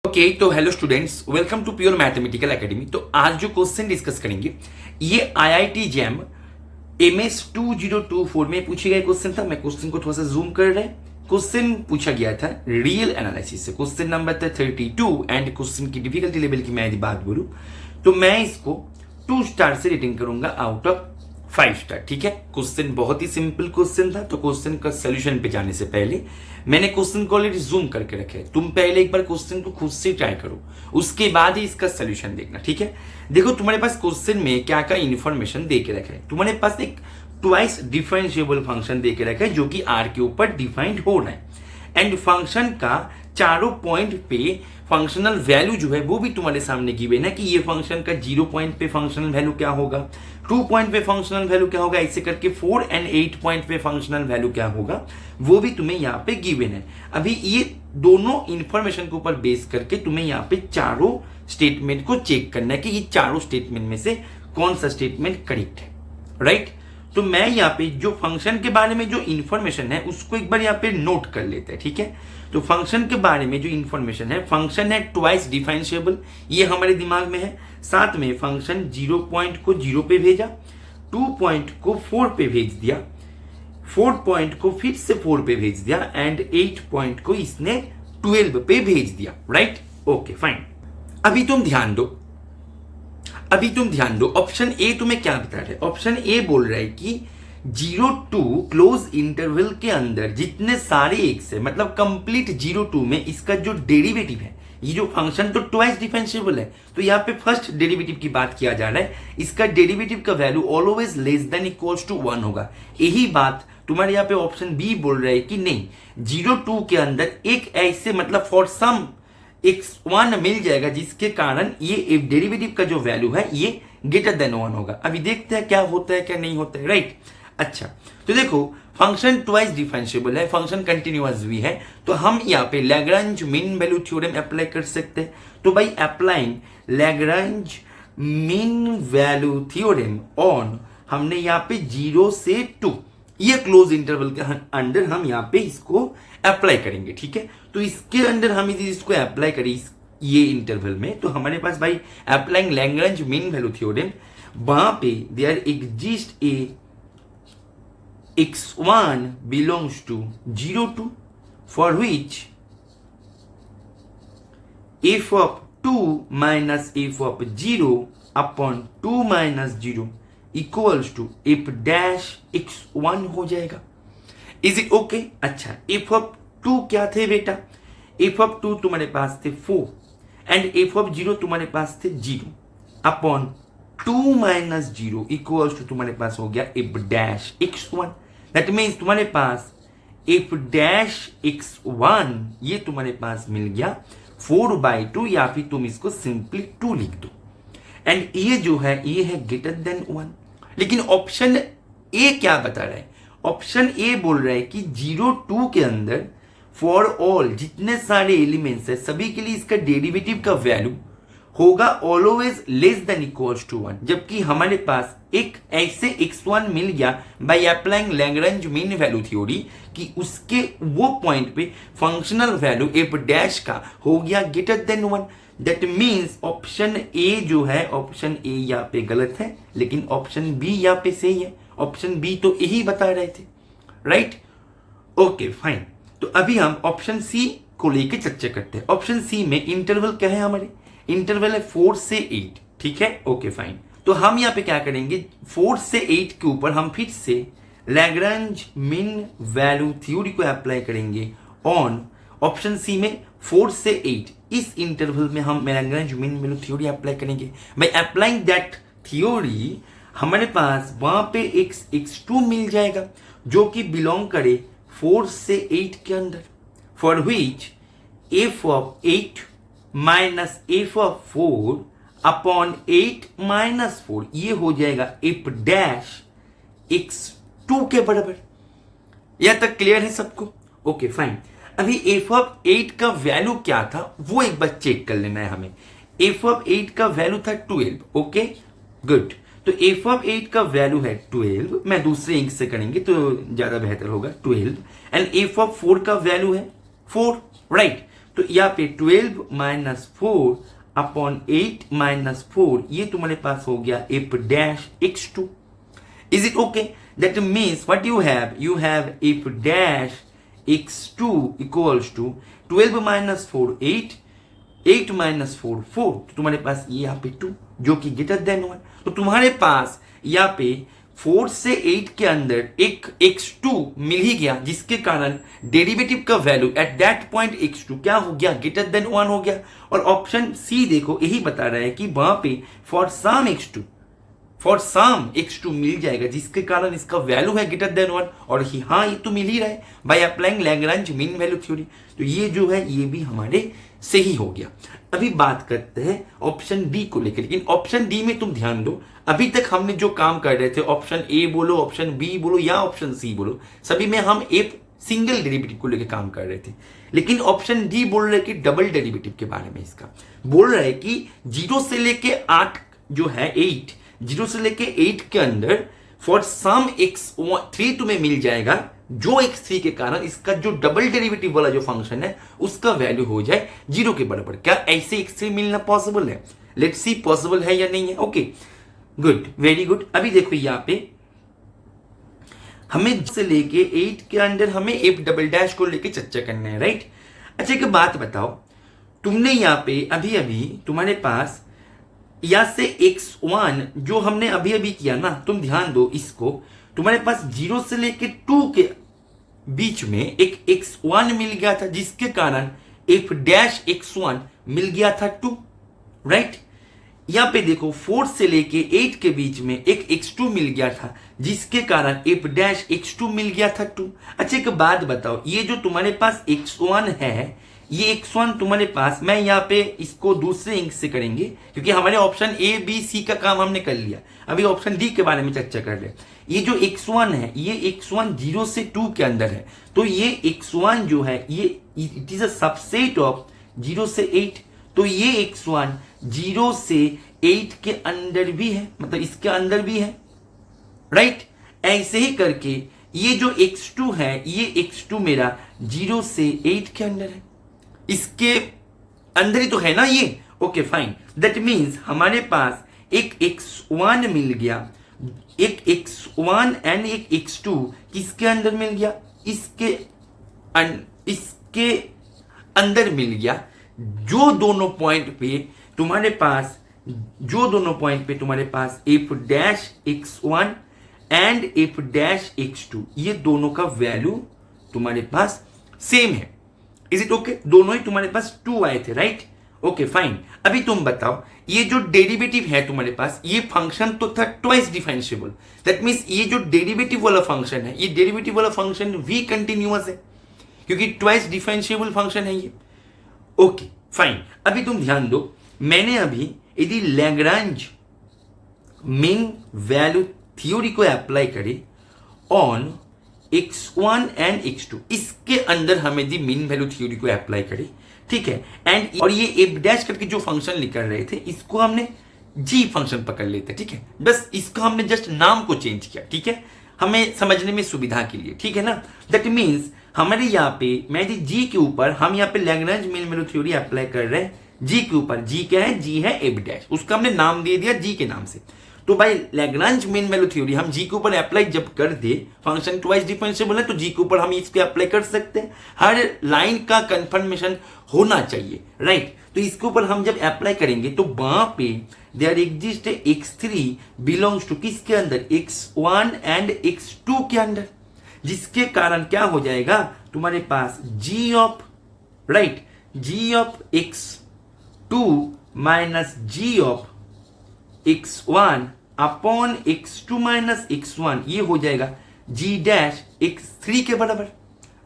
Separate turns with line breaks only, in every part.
Okay तो hello students, welcome to pure mathematical academy. तो आज जो क्वेश्चन डिस्कस करेंगे ये आईआईटी जैम एमएस 2024 में पूछे गए क्वेश्चन था। मैं क्वेश्चन को थोड़ा सा जूम कर रहे हैं। क्वेश्चन पूछा गया था रियल एनालिसिस से। क्वेश्चन नंबर था 32 एंड क्वेश्चन की डिफिकल्टी लेवल की मैं यदि बात बोलूं तो मैं इसको 2 स्टार से रेटिंग करूंगा आउट ऑफ 5 स्टार। ठीक है, क्वेश्चन बहुत ही सिंपल क्वेश्चन था। तो क्वेश्चन का सोल्यूशन पे जाने से पहले मैंने क्वेश्चन को ऑलरेडी जूम करके रखे है। तुम पहले एक बार क्वेश्चन को खुद से ट्राई करो, उसके बाद ही इसका सोल्यूशन देखना। ठीक है, देखो तुम्हारे पास क्वेश्चन में क्या क्या इंफॉर्मेशन दे के रखा है। तुम्हारे पास एक ट्वाइस डिफरेंशिएबल फंक्शन दे के रखा है जो कि आर के ऊपर डिफाइंड हो रहा है एंड फंक्शन का चारों पॉइंट पे फंक्शनल वैल्यू जो है वो भी तुम्हारे सामने गिवन है कि ये फंक्शन का 0 पॉइंट पे फंक्शनल वैल्यू क्या होगा, 2 पॉइंट पे फंक्शनल वैल्यू क्या होगा, ऐसे करके 4 एंड 8 पॉइंट पे फंक्शनल वैल्यू क्या होगा वो भी तुम्हें यहाँ पे गिवन है। अभी ये दोनों इंफॉर्मेशन के ऊपर बेस करके तुम्हें यहाँ पे चारों स्टेटमेंट को चेक करना है कि ये चारों स्टेटमेंट में से कौन सा स्टेटमेंट करेक्ट है। राइट, तो मैं यहाँ पे जो फंक्शन के बारे में जो इंफॉर्मेशन है उसको एक बार यहाँ पे नोट कर लेते हैं। ठीक है, तो फंक्शन के बारे में जो इंफॉर्मेशन है, फंक्शन है ट्वाइस डिफरेंशिएबल, ये हमारे दिमाग में है। साथ में फंक्शन 0 पॉइंट को 0 पे भेजा, 2 पॉइंट को 4 पे भेज दिया, 4 पॉइंट को फिर से 4 पे भेज दिया एंड 8 पॉइंट को इसने 12 पे भेज दिया। Right, okay fine. अभी तुम ध्यान दो, ऑप्शन ए तुम्हें क्या बता रहा है। ऑप्शन ए बोल रहा है कि 0 to क्लोज इंटरवल के अंदर जितने सारे एक्स है, मतलब कंप्लीट 0 to में इसका जो डेरिवेटिव है, ये जो फंक्शन तो ट्वाइस डिफरेंशिएबल है, तो यहाँ पे फर्स्ट डेरिवेटिव की बात किया जा रहा है। इसका डेरिवेटिव का value always less than equals to 1 होगा। यही बात तुम्हारे यहाँ पे ऑप्शन बी बोल रहा है कि नहीं, 0 to के अंदर एक ऐसे मतलब फॉर सम x1 मिल जाएगा जिसके कारण ये डेरिवेटिव का जो वैल्यू है ये ग्रेटर देन 1 होगा। अभी देखते हैं क्या होता है क्या नहीं होता है। राइट, अच्छा तो देखो फंक्शन ट्वाइस डिफरेंशिएबल है, फंक्शन कंटिन्यूअस भी है, तो हम यहाँ पे Lagrange mean value theorem apply कर सकते हैं। तो भाई applying Lagrange mean value theorem on, हमने यहाँ पे 0 से 2 ये क्लोज इंटरवल के अंदर हम यहाँ पे इसको अप्लाई करेंगे। ठीक है, तो इसके अंदर हम इसको अप्लाई करें ये इंटरवल में, तो हमारे पास भाई applying Lagrange mean value theorem, वहां पे there exist a x1 belongs to 0 to for which f of 2 minus f of 0 upon 2 minus 0 equals to f dash x1 हो जाएगा। Is it okay? अच्छा, f of 2 क्या थे बेटा? f of 2 तुम्हारे पास थे 4 एंड f of 0 तुम्हारे पास थे 0 अपॉन 2 माइनस 0 इक्वल्स टू तुम्हारे पास हो गया f dash x1। That means तुम्हारे पास f dash x1 ये तुम्हारे पास मिल गया 4/2, या फिर तुम इसको सिंपली 2 लिख दो एंड ये जो है ये है ग्रेटर देन 1। लेकिन ऑप्शन ए क्या बता रहा है? ऑप्शन ए बोल रहा है कि 0 2 के अंदर फॉर ऑल जितने सारे एलिमेंट्स है सभी के लिए इसका डेरिवेटिव का वैल्यू होगा always less than equals to 1, जबकि हमारे पास एक ऐसे x1 मिल गया by applying Lagrange mean value theory कि उसके वो पॉइंट पे फंक्शनल वैल्यू f डैश का हो गया greater than 1। That means option A जो है, ऑप्शन ए यहाँ पे गलत है लेकिन ऑप्शन बी यहाँ पे सही है। ऑप्शन बी तो यही बता रहे थे। Right, okay fine. तो अभी हम ऑप्शन सी को लेके चर्चा करते हैं। ऑप्शन सी में इंटरवल क्या है? हमारे इंटरवल है 4 से 8। ठीक है, ओके फाइन। तो हम यहाँ पे क्या करेंगे, 4 से 8 के ऊपर हम फिर से लैग्रांज मीन वैल्यू थ्योरी को अप्लाई करेंगे ऑन ऑप्शन सी में 4 से 8। इस इंटरवल में हम Lagrange mean value theory apply करेंगे। बाय अप्लाइंग दैट थ्योरी हमारे पास वहां पे x2 मिल जाएगा जो कि बिलोंग करे 4 से 8 के अंदर, for which f of 8 minus f of 4 upon 8 minus 4 ये हो जाएगा f डैश x2 के बराबर। यहां तक क्लियर है सबको? Okay fine. अभी f ऑफ 8 का वैल्यू क्या था वो एक बार चेक कर लेना है हमें। f ऑफ 8 का वैल्यू था 12। ओके गुड, तो f ऑफ 8 का वैल्यू है 12। मैं दूसरे इंक से करेंगे तो ज्यादा बेहतर होगा, 12 एंड f ऑफ 4 का वैल्यू है 4। राइट, तो यहाँ पे 12 माइनस 4 अपॉन 8 माइनस 4 ये तुम्हारे पास हो गया F dash x2. Is it okay? That means what you have F dash x2 equals to 12 minus 4 8 minus 4 4. तो तुम्हारे पास ये यहाँ पे 2 जो कि ग्रेटर देन 1. तो तुम्हारे पास यहाँ पे 4 से 8 के अंदर एक x2 मिल ही गया, जिसके कारण डेरिवेटिव का value at that point x2 क्या हो गया? ग्रेटर देन 1 हो गया. और ऑप्शन सी देखो यही बता रहा है कि वहां पे फॉर सम x2 मिल जाएगा, जिसके कारण इसका वैल्यू है ग्रेटर देन 1. और हाँ, ये तो मिल ही रहा है bye applying Lagrange mean value theory. तो ये जो है ये भी हमारे सही हो गया. अभी बात करते हैं ऑप्शन डी को लेकर. लेकिन ऑप्शन डी में तुम ध्यान दो, अभी तक हमने जो काम कर रहे थे, ऑप्शन ए बोलो, ऑप्शन बी बोलो या ऑप्शन सी बोलो, सभी में हम एक सिंगल डेरिवेटिव को लेकर काम कर रहे थे. लेकिन ऑप्शन डी बोल रहे कि डबल डेरिवेटिव के बारे में इसका बोल रहा है कि 0 से लेके 8 जो है 8, 0 से लेके 8 के अंदर फॉर सम x3 तुम्हें मिल जाएगा, जो x3 के कारण इसका जो डबल डेरिवेटिव वाला जो फंक्शन है उसका वैल्यू हो जाए 0 के बराबर. क्या ऐसे x3 मिलना पॉसिबल है? लेट्स सी पॉसिबल है या नहीं है. Okay, good, very good. अभी देखो यहाँ पे हमें से लेके 8 के अंदर हमें एफ डबल डैश को लेके चर्चा करना है, राइट? अच्छा, एक बात बताओ, तुमने यहाँ पे अभी तुम्हारे पास या से x1 जो हमने अभी किया ना, तुम ध्यान दो इसको, तुम्हारे पास 0 से लेके 2 के बीच में एक x1 मिल गया था, जिसके कारण एफ डैश x1 मिल गया था 2, राइट? यहां पे देखो 4 से लेके 8 के बीच में एक x2 मिल गया था, जिसके कारण एफ डैश x2 मिल गया था 2. अच्छा, एक बात बताओ, ये जो तुम्हारे पास x1 है, ये x1 तुम्हारे पास, मैं यहाँ पे इसको दूसरे इंक से करेंगे क्योंकि हमारे ऑप्शन ए बी सी का काम हमने कर लिया. अभी ऑप्शन डी के बारे में चर्चा कर रहे हैं. ये जो x1 है, ये x1 0 से 2 के अंदर है, तो ये x1 जो है ये it is a subset of 0 से 8. तो ये x1 0 से 8 के अंदर भी है, मतलब इसके अंदर भी है, राइट? ऐसे ही करके ये जो x2 है, ये x2 मेरा 0 से 8 के अंदर है, इसके अंदर ही तो है ना ये. ओके फाइन, दैट मीन्स हमारे पास एक x1 मिल गया, एक x1 एंड एक x2 किसके अंदर मिल गया? इसके अंदर मिल गया, जो दोनों पॉइंट पे तुम्हारे पास F dash x1 and F dash x2 ये दोनों का वैल्यू तुम्हारे पास सेम है. Is it okay? दोनों ही तुम्हारे पास 2 आए थे, राइट? Okay fine. अभी तुम बताओ, ये जो डेरिवेटिव है तुम्हारे पास, ये फंक्शन तो था ट्वाइस डिफरेंशिएबल. दैट मींस ये जो डेरिवेटिव वाला फंक्शन है, ये डेरिवेटिव वाला फंक्शन भी कंटिन्यूअस है क्योंकि ट्वाइस डिफरेंशिएबल फंक्शन है ये. Okay fine. अभी तुम ध्यान दो, मैंने अभी यदि लैग्रांज मीन वैल्यू थ्योरी को अप्लाई करे ऑन x1 एंड x2, इसके अंदर हम यदि मीन वैल्यू थ्योरी को अप्लाई करें, ठीक है, एंड और ये एफ डैश करके जो फंक्शन लिख रहे थे, इसको हमने जी फंक्शन पकड़ लेते, ठीक है, बस इसको हमने जस्ट नाम को चेंज किया, ठीक है, हमें समझने में सुविधा के लिए, ठीक है ना. दैट मीन्स हमारे यहाँ पे मैं यदि जी के ऊपर, हम यहाँ पे Lagrange mean value theory apply कर रहे हैं जी के ऊपर. जी क्या है? जी है एफ डैश, उसका हमने नाम दे दिया जी के नाम से. तो भाई लैग्रांज मीन वैल्यू थ्योरी हम जी के ऊपर अप्लाई जब कर दे, फंक्शन ट्वाइस डिफरेंशिएबल है तो जी के ऊपर हम इसको अप्लाई कर सकते हैं. हर लाइन का कंफर्मेशन होना चाहिए, राइट? तो इसके ऊपर हम जब अप्लाई करेंगे तो वहां पे there exist x3 belongs to किसके अंदर? x1 एंड x2 के अंदर, जिसके कारण क्या हो जाएगा तुम्हारे पास g of, right, g of x2 minus g of x1 upon x2 minus x1, ये हो जाएगा g डैश x3 के बराबर,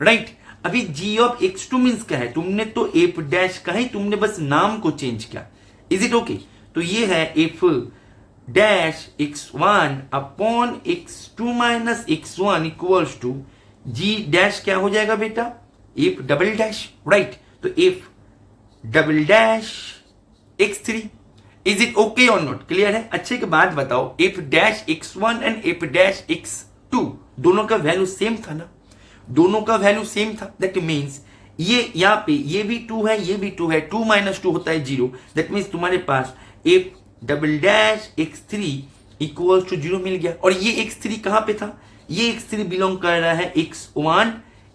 राइट? अभी g ऑफ x2 मीन्स क्या है? तुमने तो f डैश का ही तुमने बस नाम को चेंज किया. Is it okay? तो ये है f dash x1 upon x2 minus x1 equals to g dash क्या हो जाएगा बेटा? f double dash, right? तो f double dash x3. Is it okay और नॉट? क्लियर है? अच्छे के बाद बताओ, F dash x1 and F dash x2 दोनों का वैल्यू सेम था ना? दोनों का वैल्यू सेम था. दैट मीन्स ये यहाँ पे ये भी 2 है, ये भी 2 है, 2 माइनस 2 होता है 0। दैट मीन्स तुम्हारे पास F double dash x3 equals to 0 मिल गया। और ये x3 कहाँ पे था? ये x3 बिलोंग कर रहा है x1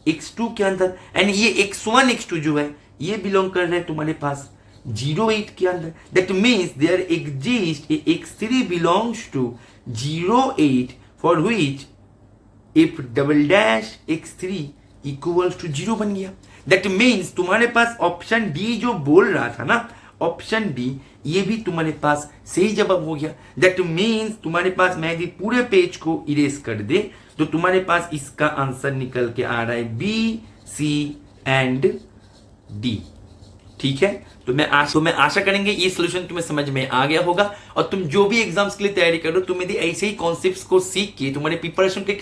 x2 के अंदर, एंड ये x1 x2 जो है ये बिलोंग कर रहा है तुम्हारे पास 08 के अंदर। That means there exist x3 belongs to 08 for which if double dash x3 equals to 0 बन गया। दैट मीन्स तुम्हारे पास ऑप्शन डी जो बोल रहा था ना, ऑप्शन डी, ये भी तुम्हारे पास सही जवाब हो गया। दैट मीन्स तुम्हारे पास, मैं यदि पूरे पेज को इरेज कर दे तो तुम्हारे पास इसका आंसर निकल के आ रहा है बी, सी एंड डी। ठीक है, तो मैं आशा करेंगे ये सोल्यूशन तुम्हें समझ में आ गया होगा, और तुम जो भी एग्जाम्स के लिए तैयारी कर रहे हो, तुम यदि ऐसे ही कॉन्सेप्ट्स को सीख के तुम्हारे प्रिपरेशन के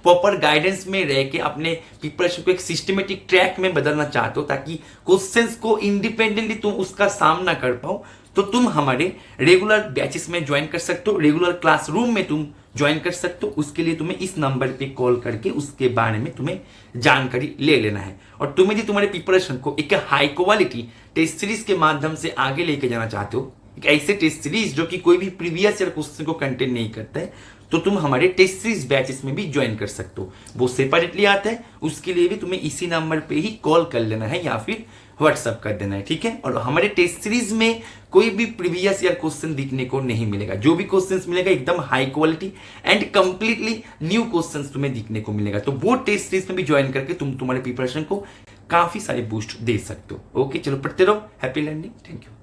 प्रॉपर गाइडेंस में रह के अपने प्रिपरेशन को एक सिस्टमेटिक ट्रैक में बदलना चाहते हो ताकि क्वेश्चंस को इंडिपेंडेंटली तुम उसका सामना कर पाओ, तो तुम हमारे रेगुलर बैचेस में ज्वाइन कर सकते हो, रेगुलर क्लासरूम में तुम ज्वाइन कर सकते हो। उसके लिए तुम्हें इस नंबर पे कॉल करके उसके बारे में तुम्हें जानकारी ले लेना है। और तुम यदि तुम्हारे प्रिपरेशन को एक हाई क्वालिटी टेस्ट सीरीज के माध्यम से आगे लेके जाना चाहते हो, एक ऐसे टेस्ट सीरीज जो कि कोई भी प्रीवियस ईयर क्वेश्चन को कंटेन नहीं करता है, तो तुम हमारे टेस्ट सीरीज बैचेस में भी ज्वाइन कर सकते हो। वो सेपरेटली आता है, उसके लिए भी तुम्हें इसी नंबर पे ही कॉल कर लेना है या फिर व्हाट्सअप कर देना है। ठीक है, और हमारे टेस्ट सीरीज में कोई भी प्रीवियस ईयर क्वेश्चन दिखने को नहीं मिलेगा। जो भी क्वेश्चंस मिलेगा एकदम high quality and completely new questions तुम्हें दिखने को मिलेगा। तो वो टेस्ट सीरीज में भी ज्वाइन करके तुम तुम्हारे प्रिपरेशन को काफी सारे बूस्ट दे सकते हो। ओके, चलो पढ़ते रहो। Happy learning. Thank you.